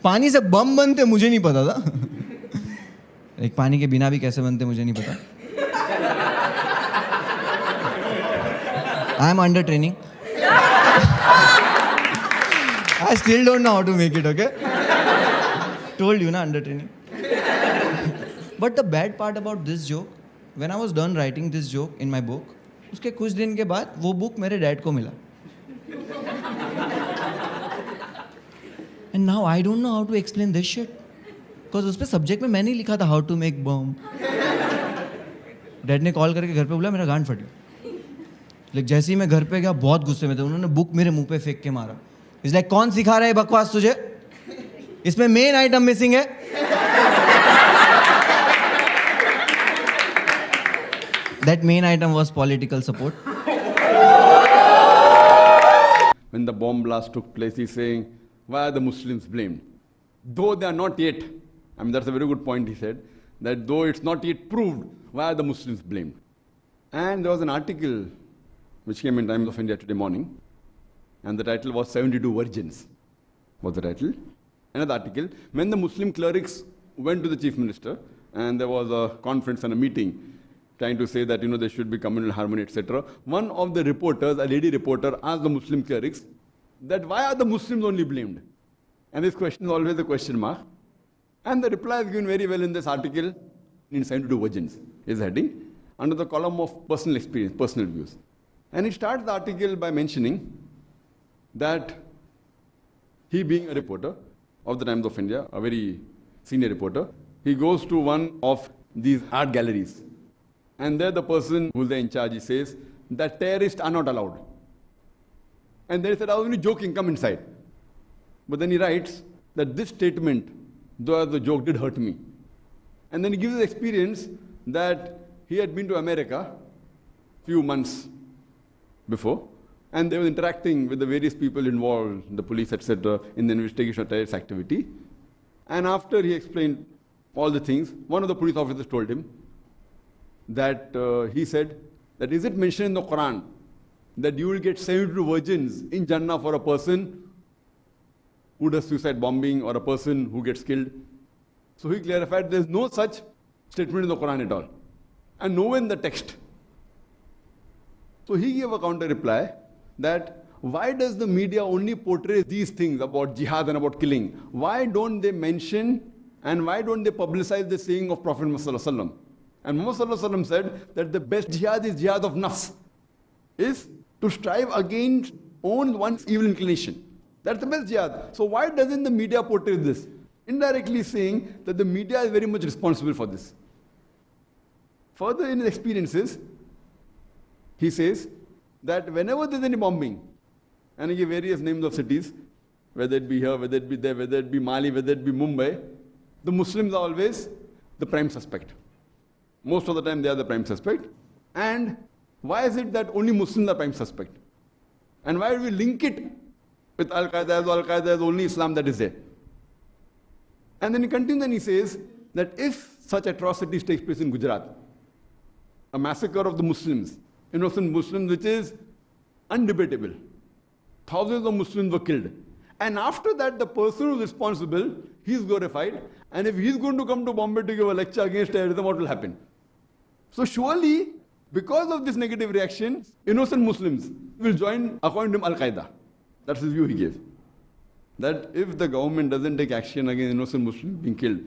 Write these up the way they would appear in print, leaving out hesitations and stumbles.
पानी से बम बनते मुझे नहीं पता था. एक पानी के बिना भी कैसे बनते मुझे नहीं पता. I am under training. I still don't know how to make it, okay? Told you na, under training. But the bad part about this joke, when I was done writing this joke in my book, उसके कुछ दिन के बाद वो book मेरे dad को मिला. And now I don't know how to explain this shit. Because उस पे सब्जेक्ट में मैंने ही लिखा था how to make bomb. Dad ने कॉल करके घर पे बोला मेरा गांड फटी. लेकिन जैसे ही मैं घर पे गया बहुत गुस्से में थे. उन्होंने बुक मेरे मुंह पे फेंक के मारा. इस लाइक कौन सिखा रहा है बकवास तुझे? इसमें मेन आइटम मिसिंग है. That main item was political support. When the bomb blast took place, he's saying, why are the Muslims blamed? Though they are not yet, I mean, that's a very good point he said, that though it's not yet proved, why are the Muslims blamed? And there was an article which came in Times of India today morning, and the title was 72 Virgins, was the title. Another article, when the Muslim clerics went to the Chief Minister, and there was a conference and a meeting, trying to say that, there should be communal harmony, etc. One of the reporters, a lady reporter, asked the Muslim clerics that why are the Muslims only blamed? And this question is always a question mark. And the reply is given very well in this article in 72 Virgins, is the heading, under the column of personal experience, personal views. And he starts the article by mentioning that he being a reporter of the Times of India, a very senior reporter, he goes to one of these art galleries. And there the person who's there in charge, he says that terrorists are not allowed. And then he said, I was only joking, come inside. But then he writes that this statement, though the joke did hurt me. And then he gives his experience that he had been to America few months before, and they were interacting with the various people involved, the police, etc., in the investigation of terrorist activity. And after he explained all the things, one of the police officers told him that he said that is it mentioned in the Quran that you will get 72 virgins in Jannah for a person who does suicide bombing or a person who gets killed? So he clarified there is no such statement in the Quran at all, and nowhere in the text. So he gave a counter reply that why does the media only portray these things about jihad and about killing? Why don't they mention and why don't they publicize the saying of Prophet Muhammad? And Muhammad said that the best jihad is jihad of nafs, is to strive against one's evil inclination. That's the best jihad. So why doesn't the media portray this? Indirectly saying that the media is very much responsible for this. Further in his experiences, he says that whenever there's any bombing, and he gives various names of cities, whether it be here, whether it be there, whether it be Mali, whether it be Mumbai, the Muslims are always the prime suspect. Most of the time they are the prime suspect. And why is it that only Muslims are prime suspect? And why do we link it with Al-Qaeda as only Islam that is there? And then he continues and he says that if such atrocities take place in Gujarat, a massacre of the Muslims, innocent Muslims, which is undebatable, thousands of Muslims were killed. And after that, the person who is responsible, he is glorified. And if he is going to come to Bombay to give a lecture against terrorism, what will happen? So surely, because of this negative reaction, innocent Muslims will join, according to him, Al-Qaeda. That's his view he gave. That if the government doesn't take action against innocent Muslims being killed,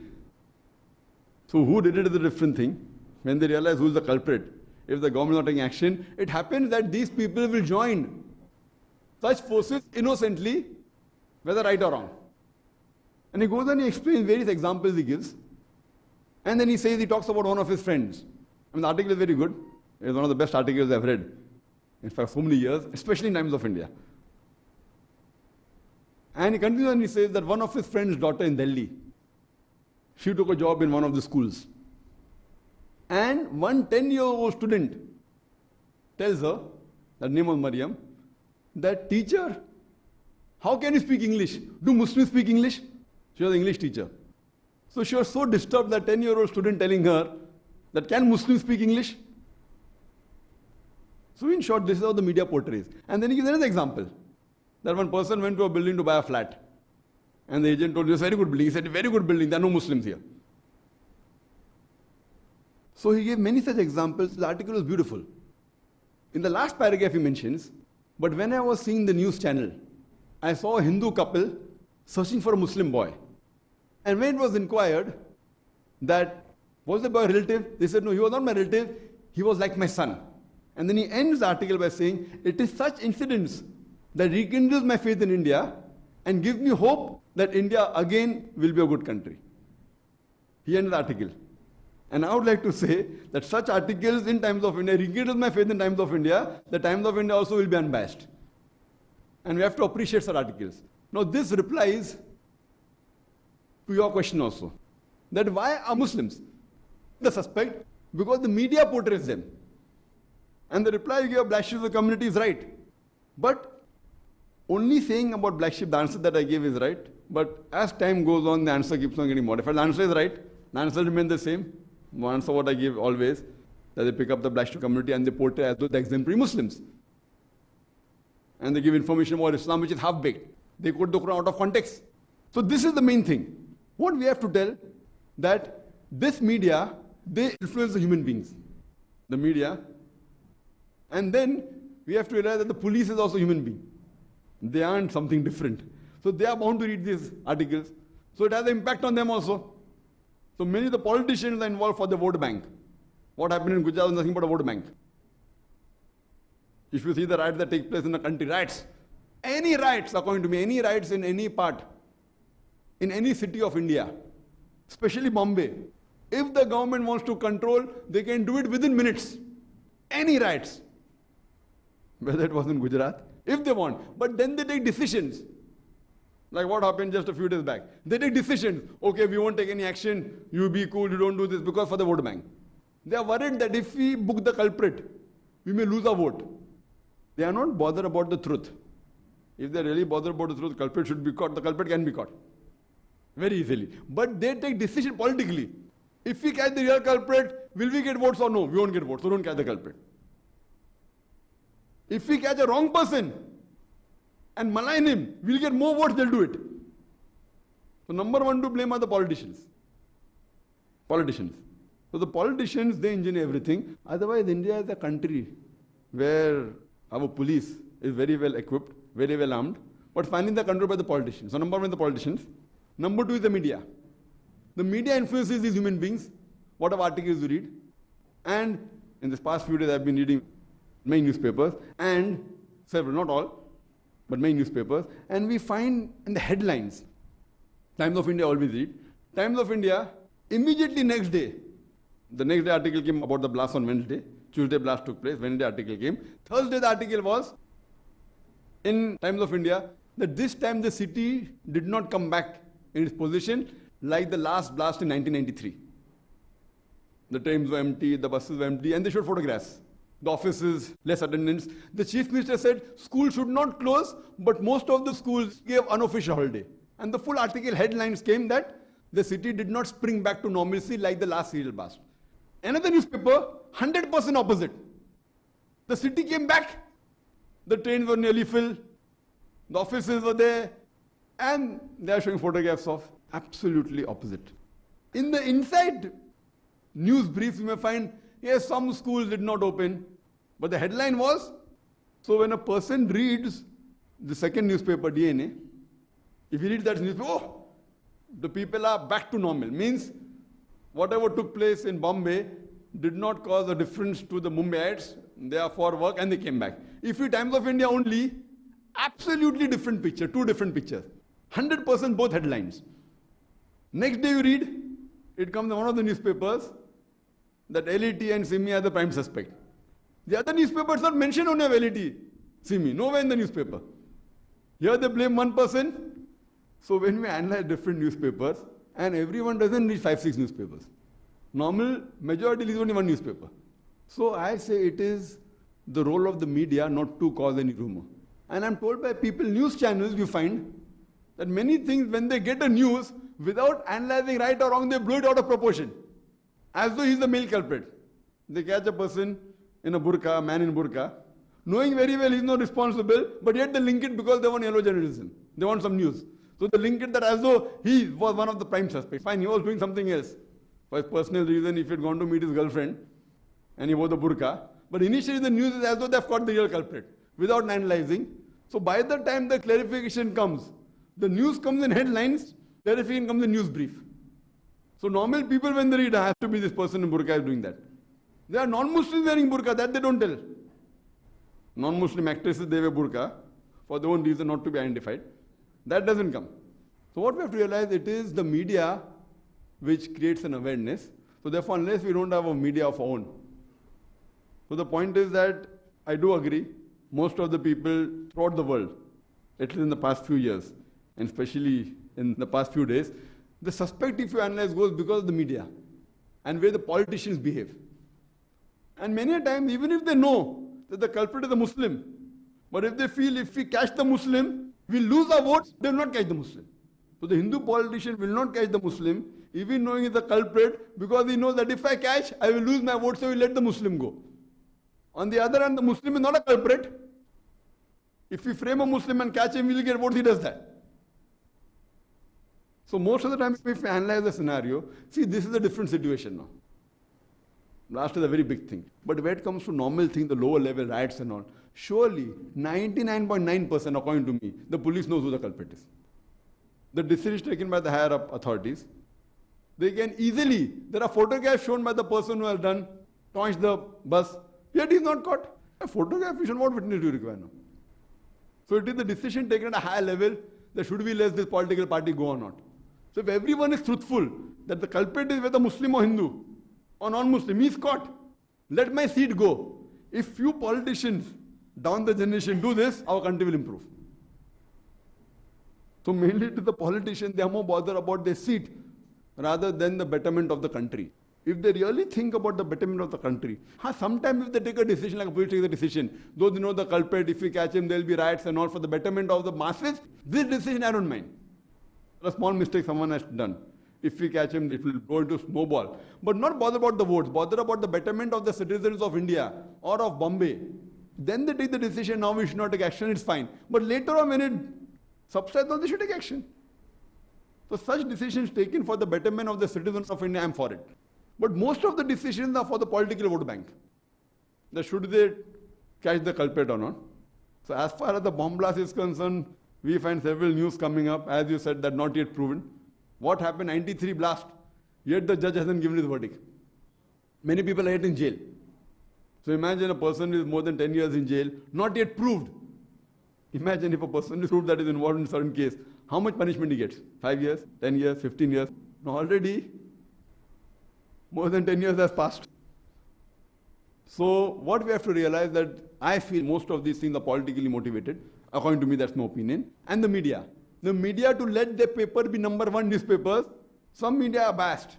so who did it is a different thing. When they realize who is the culprit, if the government is not taking action, it happens that these people will join such forces innocently, whether right or wrong. And he goes and he explains various examples he gives. And then he says, he talks about one of his friends. I mean, the article is very good. It's one of the best articles I've read. In fact, so many years, especially in Times of India. And he continues and he says that one of his friend's daughter in Delhi, she took a job in one of the schools. And one 10-year-old student tells her, the name of Maryam, that teacher, how can you speak English? Do Muslims speak English? She was an English teacher. So she was so disturbed, that 10-year-old student telling her that can Muslims speak English? So in short, this is how the media portrays. And then he gives another example, that one person went to a building to buy a flat. And the agent told me, it's a very good building. He said, very good building, there are no Muslims here. So he gave many such examples. The article was beautiful. In the last paragraph he mentions, but when I was seeing the news channel, I saw a Hindu couple searching for a Muslim boy. And when it was inquired that, was the boy a relative? They said, no, he was not my relative, he was like my son. And then he ends the article by saying, it is such incidents that rekindles my faith in India and gives me hope that India again will be a good country. He ends the article. And I would like to say that such articles in Times of India rekindle my faith in Times of India. The Times of India also will be unbiased. And we have to appreciate such articles. Now this replies to your question also. That why are Muslims the suspect? Because the media portrays them. And the reply you gave, black sheep of the community is right. But only saying about black sheep, the answer that I gave is right. But as time goes on, the answer keeps on getting modified. The answer is right. The answer remains the same. One answer what I give always, that they pick up the black sheep community and they portray as though the exemplary Muslims. And they give information about Islam which is half-baked. They quote the Quran out of context. So this is the main thing. What we have to tell, that this media, they influence the human beings. The media. And then we have to realize that the police is also human being. They aren't something different. So they are bound to read these articles. So it has an impact on them also. So many of the politicians are involved for the vote bank. What happened in Gujarat was nothing but a vote bank. If you see the riots that take place in the country, riots, any riots, according to me, any riots in any part, in any city of India, especially Bombay, if the government wants to control, they can do it within minutes. Any riots. Whether it was in Gujarat, if they want. But then they take decisions. Like what happened just a few days back. They take decisions. Okay, we won't take any action. You be cool, you don't do this because for the vote bank. They are worried that if we book the culprit, we may lose our vote. They are not bothered about the truth. If they are really bothered about the truth, the culprit should be caught. The culprit can be caught. Very easily. But they take decision politically. If we catch the real culprit, will we get votes or no? We won't get votes, so don't catch the culprit. If we catch a wrong person and malign him, we'll get more votes, they'll do it. So number one to blame are the politicians. Politicians. So the politicians, they engineer everything. Otherwise, India is a country where our police is very well equipped, very well armed, but finally they're controlled by the politicians. So number one, the politicians. Number two is the media. The media influences these human beings, whatever articles you read. And in this past few days, I've been reading many newspapers, and several, not all, but many newspapers, and we find in the headlines, Times of India always read, Times of India, immediately next day, the next day article came about the blast on Wednesday, Tuesday blast took place, Wednesday article came, Thursday the article was, in Times of India, that this time the city did not come back in its position like the last blast in 1993. The trains were empty, the buses were empty, and they showed photographs. The offices, less attendance. The chief minister said schools should not close, but most of the schools gave unofficial holiday. And the full article headlines came that the city did not spring back to normalcy like the last serial blast. Another newspaper, 100% opposite. The city came back, the trains were nearly full, the offices were there, and they are showing photographs of absolutely opposite. In the inside news briefs, you may find, yes, some schools did not open, but the headline was, so when a person reads the second newspaper, DNA, if he reads that newspaper, oh, the people are back to normal. Means whatever took place in Bombay did not cause a difference to the Mumbaiites. They are for work and they came back. If you Times of India only, absolutely different picture, two different pictures. 100% both headlines. Next day you read, it comes in one of the newspapers, that LET and Simi are the prime suspect. The other newspaper does not mention only of LET, Simi, nowhere in the newspaper. Here they blame one person. So when we analyze different newspapers, and everyone doesn't read 5-6 newspapers. Normal majority reads only one newspaper. So I say it is the role of the media not to cause any rumor. And I'm told by people, news channels, you find that many things, when they get a news, without analyzing right or wrong, they blow it out of proportion. As though he's the male culprit. They catch a person in a burqa, a man in burqa, knowing very well he's not responsible, but yet they link it because they want yellow journalism. They want some news. So they link it that as though he was one of the prime suspects. Fine, he was doing something else. For his personal reason, if he had gone to meet his girlfriend and he wore the burqa. But initially the news is as though they've caught the real culprit without analyzing. So by the time the clarification comes, the news comes in headlines, clarification comes in news brief. So normal people when they read, has to be this person in burqa is doing that. There are non-Muslims wearing burqa, that they don't tell. Non-Muslim actresses, they wear burqa for their own reason not to be identified. That doesn't come. So what we have to realize, it is the media which creates an awareness. So therefore, unless we don't have a media of our own. So the point is that I do agree, most of the people throughout the world, at least in the past few years, and especially in the past few days, the suspect, if you analyze, goes because of the media and where the politicians behave. And many a times, even if they know that the culprit is a Muslim, but if they feel if we catch the Muslim, we'll lose our votes, they will not catch the Muslim. So the Hindu politician will not catch the Muslim, even knowing he's a culprit, because he knows that if I catch, I will lose my vote, so we'll let the Muslim go. On the other hand, the Muslim is not a culprit. If we frame a Muslim and catch him, we'll get votes, he does that. So most of the time, if we analyze the scenario, see, this is a different situation now. Last is a very big thing. But when it comes to normal things, the lower level riots and all, surely 99.9% according to me, the police knows who the culprit is. The decision is taken by the higher up authorities. They can easily, there are photographs shown by the person who has done, launched the bus, yet he is not caught. A photograph, what witness do you require now? So it is the decision taken at a higher level that should we let this political party go or not. So if everyone is truthful that the culprit is whether Muslim or Hindu or non-Muslim, he is caught. Let my seat go. If few politicians down the generation do this, our country will improve. So mainly to the politicians, they are more bothered about their seat rather than the betterment of the country. If they really think about the betterment of the country, sometimes if they take a decision, like a police takes a decision, though they know the culprit, if we catch him, there will be riots and all for the betterment of the masses, this decision I don't mind. A small mistake someone has done. If we catch him, it will go into snowball. But not bother about the votes, bother about the betterment of the citizens of India or of Bombay. Then they take the decision, now we should not take action, it's fine. But later on when it subsides, they should take action. So such decisions taken for the betterment of the citizens of India, I am for it. But most of the decisions are for the political vote bank. That should they catch the culprit or not. So as far as the bomb blast is concerned, we find several news coming up, as you said, that not yet proven. What happened, 93 blast, yet the judge hasn't given his verdict. Many people are yet in jail. So imagine a person who is more than 10 years in jail, not yet proved. Imagine if a person is proved that is involved in a certain case, how much punishment he gets? 5 years, 10 years, 15 years. Now already, more than 10 years has passed. So what we have to realize that I feel most of these things are politically motivated. According to me, that's my opinion. And the media. The media to let their paper be number one newspapers. Some media are biased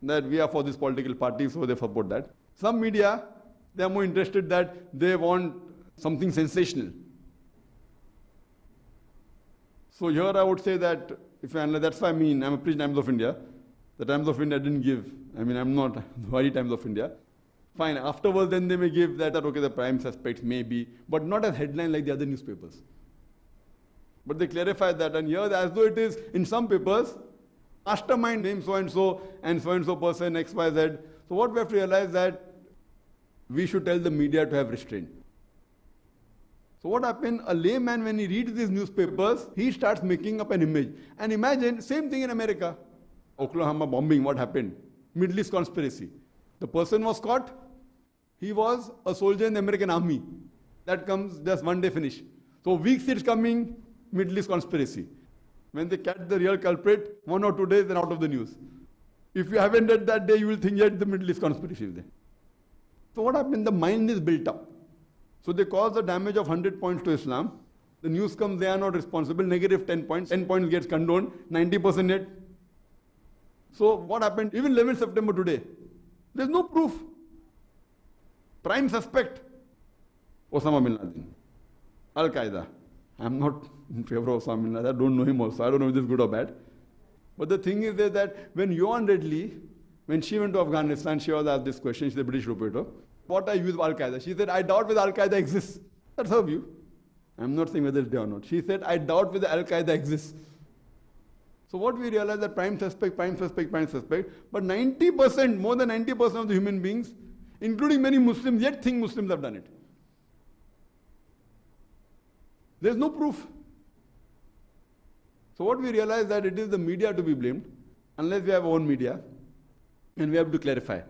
that we are for this political party, so they support that. Some media, they are more interested that they want something sensational. So here I would say that, if you analyze, that's why I'm a pre-Times of India. The Times of India didn't give. I'm not the Times of India. Fine, afterwards then they may give that, okay, the prime suspects may be, but not as headline like the other newspapers. But they clarify that, and here, as though it is in some papers, mastermind name so and so person, XYZ. So what we have to realize that we should tell the media to have restraint. So what happened, a layman, when he reads these newspapers, he starts making up an image. And imagine, same thing in America. Oklahoma bombing, what happened? Middle East conspiracy. The person was caught. He was a soldier in the American army. That comes just one day finish. So weeks it's coming, Middle East conspiracy. When they catch the real culprit, 1 or 2 days, they're out of the news. If you haven't read that day, you will think yet the Middle East conspiracy is there. So what happened? The mind is built up. So they cause the damage of 100 points to Islam. The news comes, they are not responsible, negative 10 points. 10 points gets condoned, 90% yet. So what happened? Even 11th September today, there's no proof. Prime suspect, Osama bin Laden, Al-Qaeda. I'm not in favor of Osama bin Laden. I don't know him also. I don't know if this is good or bad. But the thing is that when Yohan Redley, when she went to Afghanistan, she was asked this question. She's a British reporter. What are you with Al-Qaeda? She said, I doubt whether Al-Qaeda exists. That's her view. I'm not saying whether it's there or not. She said, I doubt whether Al-Qaeda exists. So what we realize that prime suspect, but 90%, more than 90% of the human beings, including many Muslims, yet think Muslims have done it. There's no proof. So what we realize that it is the media to be blamed, unless we have our own media, and we have to clarify.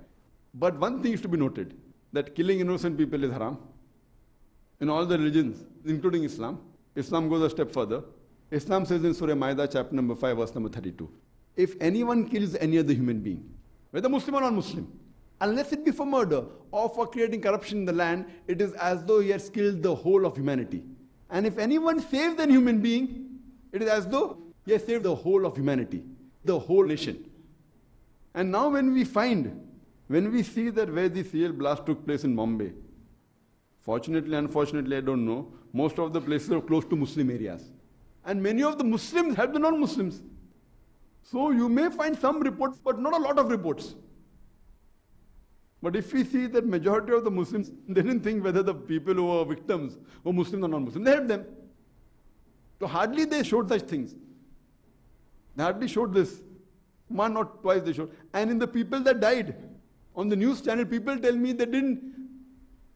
But one thing is to be noted, that killing innocent people is haram. In all the religions, including Islam, Islam goes a step further. Islam says in Surah Ma'idah, chapter number 5, verse number 32, if anyone kills any other human being, whether Muslim or non-Muslim, unless it be for murder or for creating corruption in the land, it is as though he has killed the whole of humanity. And if anyone saves an human being, it is as though he has saved the whole of humanity, the whole nation. And now when we see that where the CL blast took place in Bombay, fortunately, unfortunately, I don't know, most of the places are close to Muslim areas. And many of the Muslims help the non-Muslims. So you may find some reports, but not a lot of reports. But if we see that majority of the Muslims, they didn't think whether the people who were victims were Muslim or non-Muslim. They helped them. So hardly they showed such things. They hardly showed this. One or twice they showed. And in the people that died, on the news channel, people tell me they didn't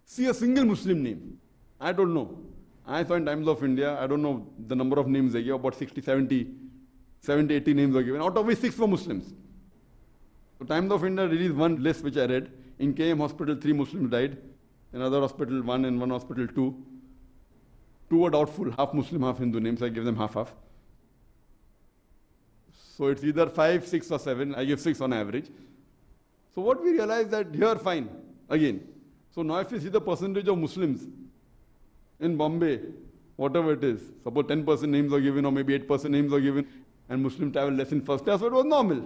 see a single Muslim name. I don't know. I saw in Times of India, I don't know the number of names they gave, about 60, 70, 80 names were given, out of which 6 were Muslims. So Times of India released one list which I read. In KM hospital, 3 Muslims died. In other hospital, 1. In one hospital, 2. 2 were doubtful, half Muslim, half Hindu names. I give them half-half. So it's either 5, 6 or 7. I give 6 on average. So what we realize that here, fine, again. So now if you see the percentage of Muslims in Bombay, whatever it is, suppose 10% names are given or maybe 8% names are given, and Muslim travel less in first class, so it was normal.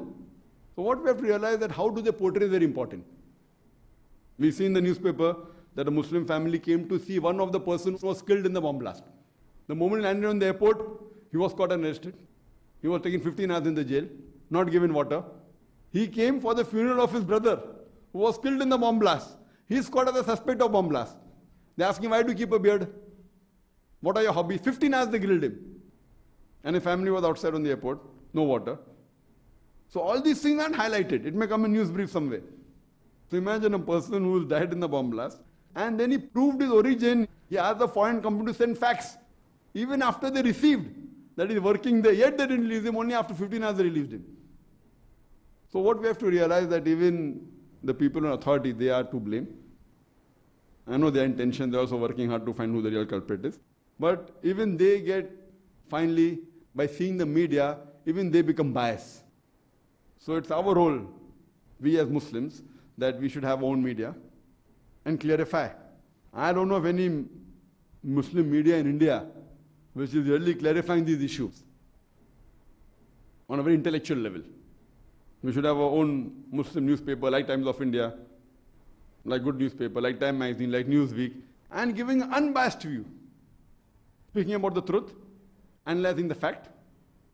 So what we have to realize that how do they portray is very important. We see in the newspaper that a Muslim family came to see one of the persons who was killed in the bomb blast. The moment he landed on the airport, he was caught and arrested. He was taken 15 hours in the jail, not given water. He came for the funeral of his brother who was killed in the bomb blast. He is caught as a suspect of bomb blast. They ask him, why do you keep a beard? What are your hobbies? 15 hours they grilled him. And his family was outside on the airport, no water. So all these things aren't highlighted. It may come in news brief somewhere. So imagine a person who died in the bomb blast, and then he proved his origin. He asked the foreign company to send fax. Even after they received that he's working there, yet they didn't release him. Only after 15 hours they released him. So what we have to realize that even the people in authority, they are to blame. I know their intention, they're also working hard to find who the real culprit is. But even they get, finally, by seeing the media, even they become biased. So it's our role, we as Muslims, that we should have our own media and clarify. I don't know of any Muslim media in India which is really clarifying these issues on a very intellectual level. We should have our own Muslim newspaper like Times of India, like Good Newspaper, like Time Magazine, like Newsweek, and giving an unbiased view. Speaking about the truth, analyzing the fact,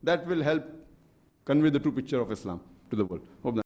that will help convey the true picture of Islam to the world. Hope that